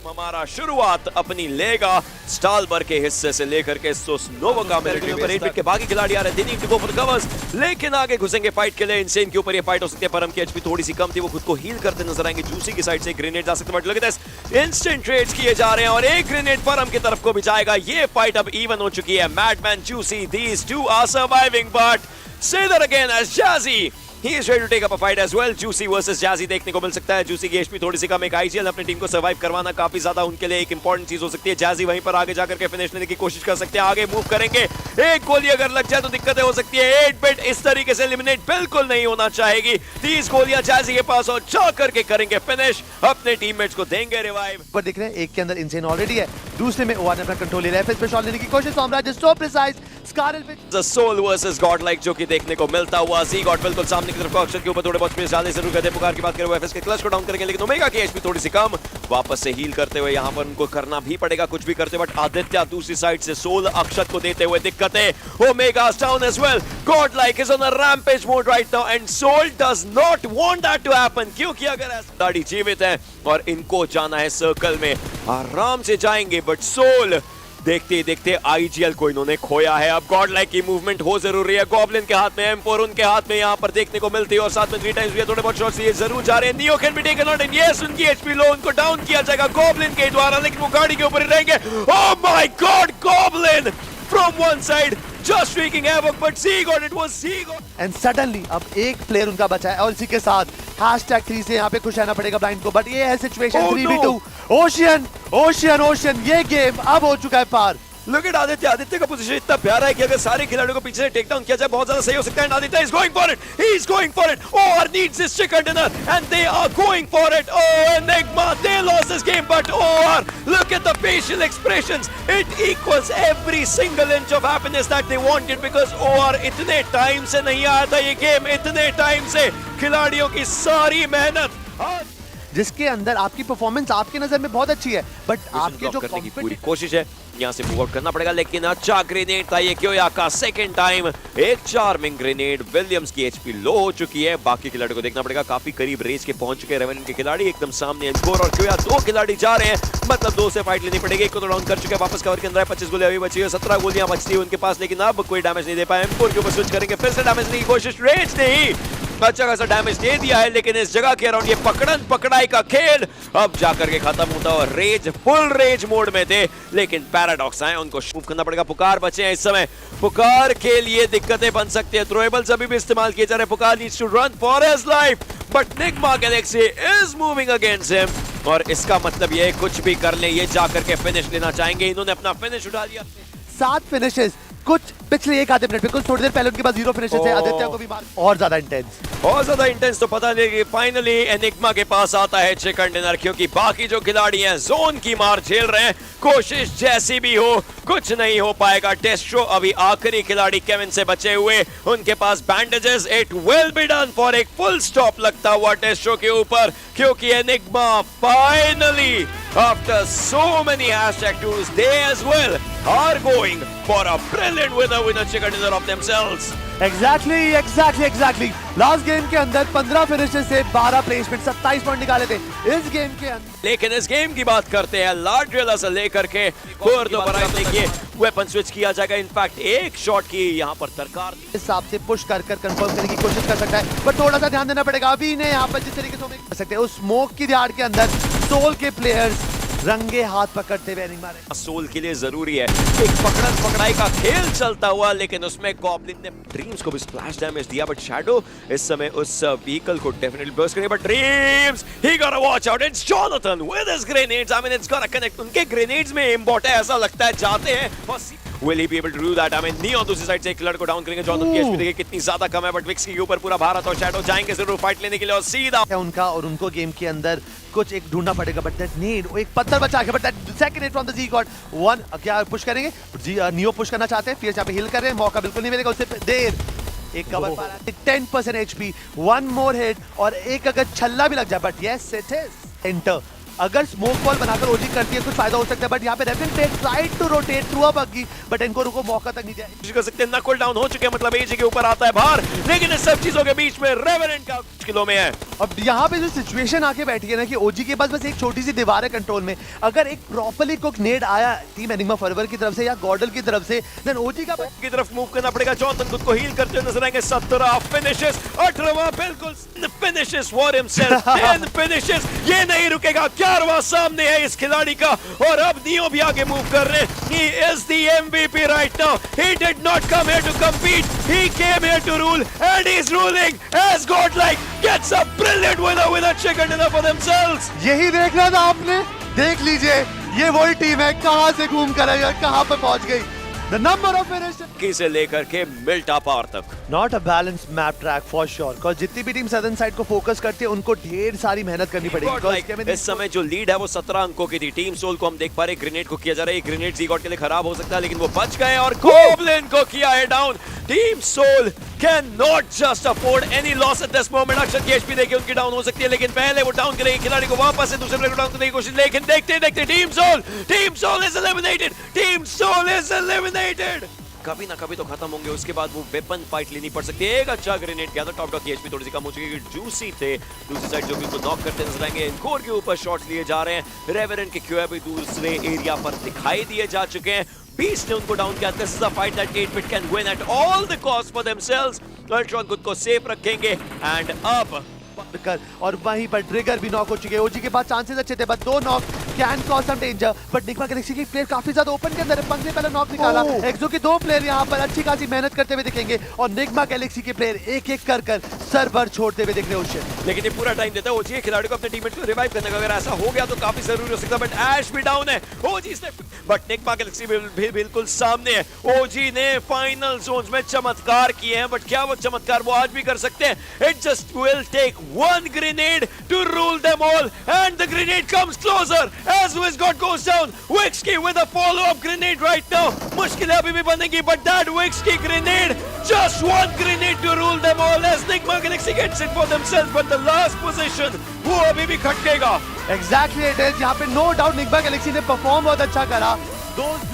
हमारा शुरुआत अपनी लेगा स्टालबर के हिस्से से लेकर के सोसनोवा का मिलिट्री पर 8 बिट के बाकी खिलाड़ी आ रहे हैं। They need to go for covers, लेकिन आगे घुसेंगे फाइट के लिए। इनसेन के ऊपर ये फाइट हो सकती है पर की एचपी थोड़ी सी कम थी, वो खुद को हील करते नजर आएंगे। जूसी की साइड से ग्रेनेड जा सकते हैं, but look at this, instant trades किए जा रहे हैं और एक ग्रेनेड परम की तरफ को भी जाएगा। ये फाइट अब इवन हो चुकी है। Madman, Juicy, these two are surviving, but say that again as Jazzy, he is ready to take up a fight as well. Juicy versus Jazzy देखने को मिल सकता है। Juicy की एचपी थोड़ी सी कम, एक आईजीएल अपनी टीम को सर्वाइव करवाना काफी ज्यादा उनके लिए एक इंपॉर्टेंट चीज हो सकती है। Jazzy वहीं पर आगे जाकर के फिनिश लेने की कोशिश कर सकते हैं, आगे मूव करेंगे। एक गोली अगर लग जाए तो दिक्कतें हो सकती है। 8 बिट इस तरीके से एलिमिनेट बिल्कुल नहीं होना चाहेगी। 30 गोलियां Jazzy के पास और जाकर के करेंगे फिनिश, अपने टीममेट्स को देंगे रिवाइव। पर दिख रहे हैं एक के अंदर इंसेन ऑलरेडी है, दूसरे में ओआर ने अपना कंट्रोल ले रहा है। फिर पे शॉट लेने की कोशिश, साम्राज्य सो प्रिसाइज स्कारल which the Soul versus Godlike जो कि देखने को मिलता हुआ। जी गॉड बिल्कुल सामने की तरफ अक्षर के ऊपर थोड़े बहुत स्पेस डालने जरूर करते हैं। पुकार की बात करें वो एफएस के क्लच को डाउन करेंगे, लेकिन ओमेगा की एचपी थोड़ी सी कम। वापस से हील करते हुए यहां पर उनको करना भी पड़ेगा कुछ भी करते, बट आदित्य दूसरी साइड से सोल अक्षत को देते हुए दिक्कतें। Omega down as well, Godlike is on a rampage mode right now and Soul does not want that to happen, क्योंकि अगर ऐसा गाड़ी जीवित है और इनको जाना है सर्कल में, आराम से जाएंगे, बट सोल देखते ही देखते आईजीएल को इन्होंने खोया है। अब गॉडलाइक की मूवमेंट हो जरूरी है। गॉब्लिन के हाथ में M4 उनके हाथ में यहां पर देखने को मिलती है और साथ में 3 टाइम्स भी थोड़े बहुत शॉट्स ये जरूर जा रहे हैं। Neo can be taken out and yes उनकी एचपी लो, उनको डाउन किया जाएगा गॉब्लिन के द्वारा, लेकिन वो गाड़ी के ऊपर ही रहेंगे। Oh my God, goblin from one side just wreaking havoc, but Z-God, it was Z-God. And suddenly अब एक प्लेयर उनका बचा है और इसी के साथ #3 से यहाँ पे खुश रहना पड़ेगा ब्लाइंड को, बट ये है situation 3v2। Ocean ocean ocean, ये गेम अब हो चुका है पार। Look at आदित्य का पोजीशन इतना प्यारा है कि अगर सारे खिलाड़ियों को पीछे से टेक डाउन किया जाए बहुत ज्यादा सही हो सकता है। Aditya is going for it, he is going for it. OR needs this chicken dinner and they are going for it. Oh Enigma, they lost this game, but OR, look at the facial expressions, it equals every single inch of happiness that they wanted, because OR इतने time से नहीं आया था ये game, इतने time से खिलाड़ियों की सारी मेहनत जिसके अंदर आपकी परफॉर्मेंस आपकी नजर में बहुत अच्छी है, बट आपके जो करने की पूरी कोशिश है, यहाँ से मूव आउट करना पड़ेगा। लेकिन अच्छा ग्रेनेड था ये क्योया का, सेकंड टाइम एक चार्मिंग ग्रेनेड। विलियम्स की एचपी लो हो चुकी है, बाकी खिलाड़ियों को देखना पड़ेगा, काफी करीब रेस के पहुंच चुके हैं रेवेनेंट के खिलाड़ी। एकदम सामने एनकोर और क्योया, 2 खिलाड़ी जा रहे हैं, मतलब 2 से फाइट लेनी पड़ेगी। एक को तो डाउन कर चुके हैं, वापस कवर के अंदर है। 25 गोलियां अभी बची है, 17 गोलियां बचती है उनके पास, लेकिन अब कोई डैमेज नहीं दे पाए। एनकोर के ऊपर स्विच करेंगे, फिर से डैमेज देने की कोशिश, रेज नहीं अच्छा खासा डैमेज दे दिया है, लेकिन इस जगह के अराउंड ये पकड़न पकड़ाई का खेल अब जाकर के खत्म होता है। रेज फुल रेज मोड में थे, लेकिन पैराडॉक्स आए, उनको मूव करना पड़ेगा। पुकार बचे हैं इस समय, पुकार के लिए दिक्कतें बन सकती है। थ्रोएबल्स अभी भी इस्तेमाल किए जा रहे हैं। पुकार needs to run for his life, but Nigma Galaxy is moving against him और इसका मतलब ये कुछ भी कर ले, ये जाकर के फिनिश लेना चाहेंगे। इन्होंने अपना फिनिश उठा लिया। 7 फिनिशेस कुछ पिछले एक आधे मिनट में, कुछ थोड़ी देर पहले उनके पास 0 फिनिशेस है। आदित्य को भी मार और ज्यादा इंटेंस तो पता नहीं कि फाइनली एनिग्मा के पास आता है चिकन डिनर, क्योंकि बाकी जो खिलाड़ी हैं जोन की मार झेल रहे हैं। कोशिश जैसी भी हो कुछ नहीं हो पाएगा। टेस्ट्रो अभी आखिरी खिलाड़ी केविन से बचे हुए, उनके पास bandages. It will be done for एक फुल स्टॉप लगता हुआ टेस्ट्रो के ऊपर, क्योंकि Enigma finally after so many #2s they as well are going for a brilliant winner chicken dinner of themselves. Exactly. Last game के अंदर 15 फिनिशेस से 12 प्लेसमेंट, 27 पॉइंट निकाले थे इस गेम के अंदर। लेकिन इस गेम की बात करते हैं, लाड्रियला से लेकर के कोर दोबारा देखिए वेपन स्विच किया जाएगा। इनफैक्ट एक शॉट की यहाँ पर दरकार इस हिसाब से पुश कर कंफर्म करने की कोशिश कर सकता है, पर थोड़ा सा ध्यान देना पड़ेगा। अभी ने यहाँ पर जिस तरीके से कर सकते हैं, उस स्मोक की दिहाड़ के अंदर सोल के प्लेयर्स रंगे हाथ पकड़ते हुए नहीं मारे। सोल के लिए जरूरी है एक पकड़न पकड़ाई का खेल चलता हुआ, लेकिन उसमें गॉब्लिन ने ड्रीम्स को भी स्प्लैश डैमेज दिया, बट शैडो इस समय उस व्हीकल को डेफिनेटली बर्स्ट करेगा। बट ड्रीम्स ही gotta watch out, it's Jonathan with his grenades. I mean it's gotta connect, उनके ग्रेनेड्स में एम्बॉट है, ऐसा लगता है जाते हैं। Will he be able to do that? I mean, neo दूसरी साइड से एक खिलाड़ी को डाउन करेंगे। जॉनथन की एचपी देखिए कितनी ज्यादा कम है, बट विक्स के ऊपर पूरा भारत और शैडो जाएंगे जरूर फाइट लेने के लिए और सीधा उनका और उनको गेम के अंदर कुछ एक ढूंढना पड़ेगा। बट दैट नीड एक पत्थर बचा के, but that second hit from the Z-God 1 क्या पुश करेंगे। नियो पुश करना चाहते हैं, फिर यहाँ पे हिल कर रहे हैं, मौका बिल्कुल नहीं मिलेगा। उससे देर एक कवर पा रहा है, 10% HP, 1 मोर हिट और एक अगर छल्ला भी लग जाए, but yes it is enter अगर स्मोक बॉल बनाकर ओजी करती है कुछ फायदा हो सकता है, बट यहाँ पे रेफिन पे tried to rotate through a buggy, but इनको रुको मौका तक नहीं दिया। कोशिश कर सकते हैं, नकल डाउन हो चुके हैं, मतलब एजी के ऊपर आता है बाहर, लेकिन इस सब चीजों के बीच में रेवेरेंट का किलो में है। अब यहाँ पे जो सिचुएशन आके बैठी है ना कि ओजी के पास बस एक छोटी सी दीवार है कंट्रोल में, अगर एक प्रॉपर्ली कुक नेड आया टीम एनिग्मा फॉरएवर की तरफ से या गॉर्डल की तरफ से, देन ओजी का की तरफ मूव करना पड़ेगा। जॉनसन खुद को हील करते हुए नजर आएंगे। 17 फिनिशेस, 18वां बिल्कुल फिनिशेस फॉर हिमसेल्फ, 10 फिनिशेस, ये नहीं रुकेगा। 11वां सामने है इस खिलाड़ी का, और अब नियो भी आगे मूव कर रहे हैं। He is the MVP right now. He did not come here to compete. He came here to rule, and he's ruling as godlike. Gets a brilliant winner with a chicken dinner for themselves. यही देखना था आपने, देख लीजिए ये वही team है, कहां से घूम कर आई और कहां पर पहुंच गई। The number of finishes से लेकर के मिल्टा पार तक। Not a balance map track for sure, because जितनी भी टीम सदर्न साइड को फोकस करती है उनको ढेर सारी मेहनत करनी पड़ेगी। इस समय जो लीड है वो 17 अंकों की थी। टीम सोल को हम देख पा रहे, ग्रेनेड को किया जा रहा है। ग्रेनेड ज़ीगॉट के लिए खराब हो सकता है, लेकिन वो बच गए और गोब्लिन को किया है down. Team Soul can not just afford any loss at this moment. Akshar की एचपी देखिए उनकी डाउन हो सकती है, लेकिन पहले वो डाउन करेंगे खिलाड़ी को, वापस से दूसरे प्लेयर को डाउन करने की कोशिश, लेकिन देखते देखते team Soul is eliminated. Team Soul is eliminated. कभी ना कभी तो खत्म होंगे, उसके बाद वो वेपन फाइट लेनी पड़ सकती है। एक अच्छा ग्रेनेड गया था, टॉप डॉग की एचपी थोड़ी सी कम हो चुकी है। जूसी थे दूसरी साइड जो भी उनको नॉक करते नजर आएंगे। इनकोर के ऊपर शॉट्स लिए जा रहे हैं। रेवेरेंट के क्यूए भी दूसरे एरिया पर दिखाई दिए जा चुके हैं। बीस्ट ने उनको डाउन किया। This is a fight that 8-bit can win at all the cost for themselves. Ultron खुद को सेफ रखेंगे, एंड अब कर, और वहीं पर ट्रिगर भी नॉक हो चुके हैं। ओजी के पास चांसेस अच्छे थे, but 2 knock can cause some danger, but Nigma Galaxy के प्लेयर काफी ज्यादा ओपन के अंदर है। पंख ने पहले नॉक निकाला। एक्सो के 2 प्लेयर यहां पर अच्छी खासी मेहनत करते हुए दिखेंगे, और निग्मा गैलेक्सी के प्लेयर एक एक कर सर्वर छोड़ते हुए दिख रहे हैं। लेकिन ये पूरा टाइम देता है ओजी खिलाड़ी को अपने टीममेट को रिवाइव करने का। अगर ऐसा हो गया तो काफी जरूरी हो सकता है, बट ऐश भी डाउन है। ओजी से बट निग्मा गैलेक्सी भी बिल्कुल सामने है। ओजी ने फाइनल जोन्स में चमत्कार किए हैं, बट क्या वो चमत्कार वो आज भी कर सकते हैं? It just will take one grenade to rule them all, and the grenade comes closer as Wixgod goes down. Wixki with a follow-up grenade right now. मुश्किलें अभी भी बनेंगी, but that Wixki grenade, just one grenade to rule them all as Nigma Galaxy gets it for themselves, but the last position वो अभी भी खटकेगा। Exactly it is, यहाँ पे no doubt Nyingma Galaxy ने परफॉर्म बहुत अच्छा करा। Those